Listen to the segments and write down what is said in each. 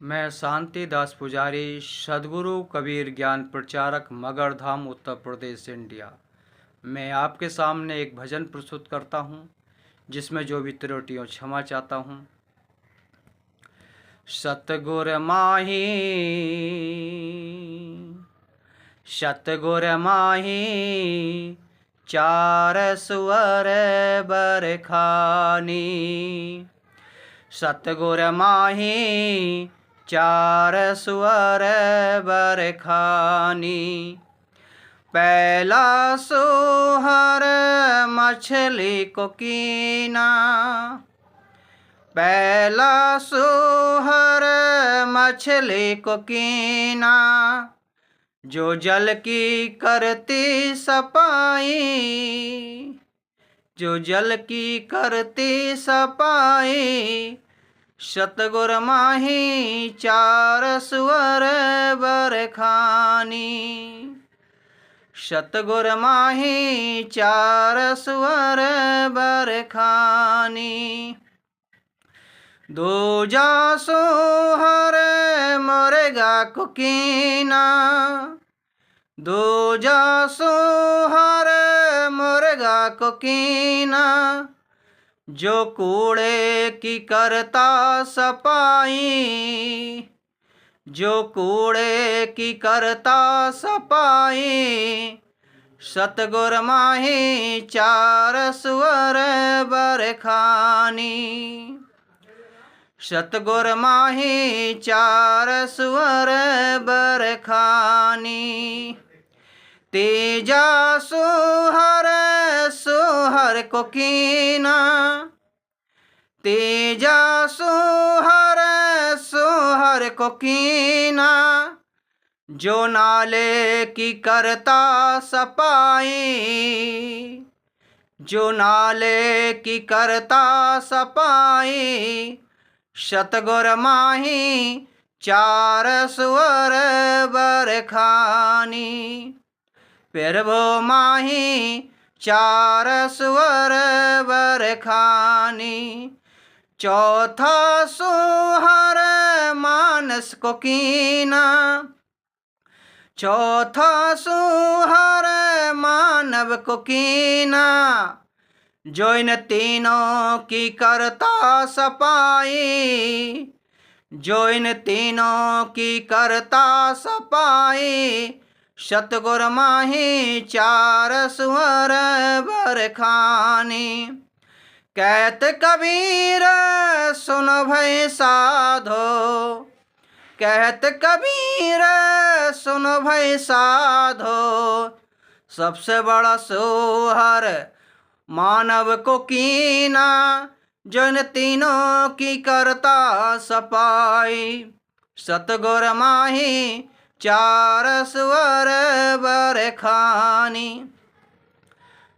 मैं शांति दास पुजारी सदगुरु कबीर ज्ञान प्रचारक मगरधाम उत्तर प्रदेश इंडिया। मैं आपके सामने एक भजन प्रस्तुत करता हूँ जिसमें जो भी त्रुटियों क्षमा चाहता हूँ। सतगुर माही सतगुर माही चार सुअर बरखानी। सतगुर माही चार सुअर बरखानी। पहला सोहर मछली को कीना। पहला सोहर मछली को कीना। जो जल की करती सफाई। जो जल की करती सफाई। सतगुर माही चार सुअर बरखानी। सतगुर माही चार सुअर बरखानी। दूजा सोहर मुर्गा को कीना। दूजा सोहर मुर्गा को कीना। जो कूड़े की करता सफाई। जो कूड़े की करता सफाई। सतगुर माही चार सुअर बरखानी। सतगुर माही चार सुअर बरखानी। तीजा सोहर सोहर को कीना। तीजा सोहर सोहर को कीना। जो नाले की करता सफाई। जो नाले की करता सफाई। सतगुर माही चार सुअर बरखानी। फिर वो माही चार सुअर बरखानी। चौथा सोहर मानस को कीना। चौथा सोहर मानव को कीना। जो इन तीनों की करता सफाई। जो इन तीनों की करता सफाई। सतगुर माही चार सुअर बरखानी। कहत कबीर सुन भय साधो। कहत कबीर सुन भय साधो। सबसे बड़ा सोहर मानव को कीना। जो इन तीनों की करता सफाई। सतगुर माही चार सुअर बरखानी।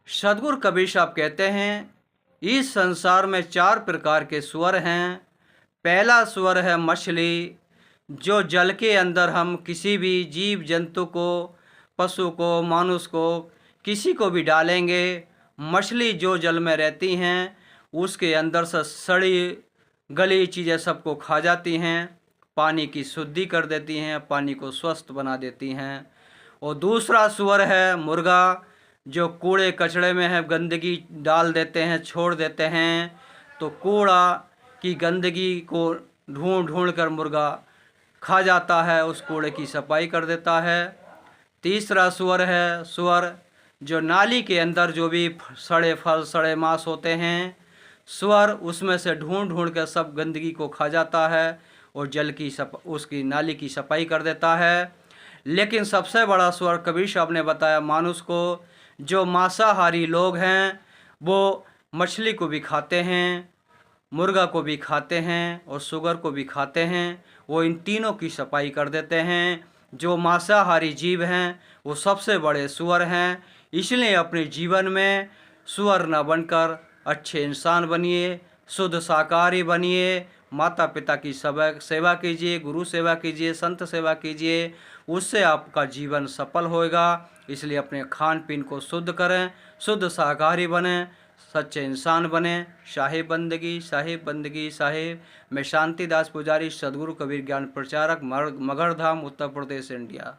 सदगुरु कबीर साहब कहते हैं इस संसार में चार प्रकार के सुअर हैं। पहला सुअर है मछली। जो जल के अंदर हम किसी भी जीव जंतु को, पशु को, मानुष को, किसी को भी डालेंगे, मछली जो जल में रहती हैं उसके अंदर से सड़ी गली चीज़ें सबको खा जाती हैं। पानी की शुद्धि कर देती हैं, पानी को स्वस्थ बना देती हैं। और दूसरा सुअर है मुर्गा। जो कूड़े कचड़े में है गंदगी डाल देते हैं, छोड़ देते हैं, तो कूड़ा की गंदगी को ढूंढ ढूंढ कर मुर्गा खा जाता है, उस कूड़े की सफाई कर देता है। तीसरा सुअर है सुअर जो नाली के अंदर जो भी सड़े फल सड़े मांस होते हैं, सुअर उसमें से ढूंढ ढूंढ कर सब गंदगी को खा जाता है और जल की उसकी नाली की सफाई कर देता है। लेकिन सबसे बड़ा सुअर कबीर साहब ने बताया मानुष को। जो मांसाहारी लोग हैं वो मछली को भी खाते हैं, मुर्गा को भी खाते हैं और सुअर को भी खाते हैं। वो इन तीनों की सफाई कर देते हैं। जो मांसाहारी जीव हैं वो सबसे बड़े सुअर हैं। इसलिए अपने जीवन में सुअर न बनकर अच्छे इंसान बनिए, शुद्ध शाकाहारी बनिए, माता पिता की सेवा कीजिए, गुरु सेवा कीजिए, संत सेवा कीजिए, उससे आपका जीवन सफल होएगा। इसलिए अपने खान पीन को शुद्ध करें, शुद्ध शाकाहारी बनें, सच्चे इंसान बने। साहिब बंदगी, साहिब बंदगी, साहिब। मैं शांतिदास पुजारी, सदगुरु कबीर ज्ञान प्रचारक, मगरधाम, उत्तर प्रदेश, इंडिया।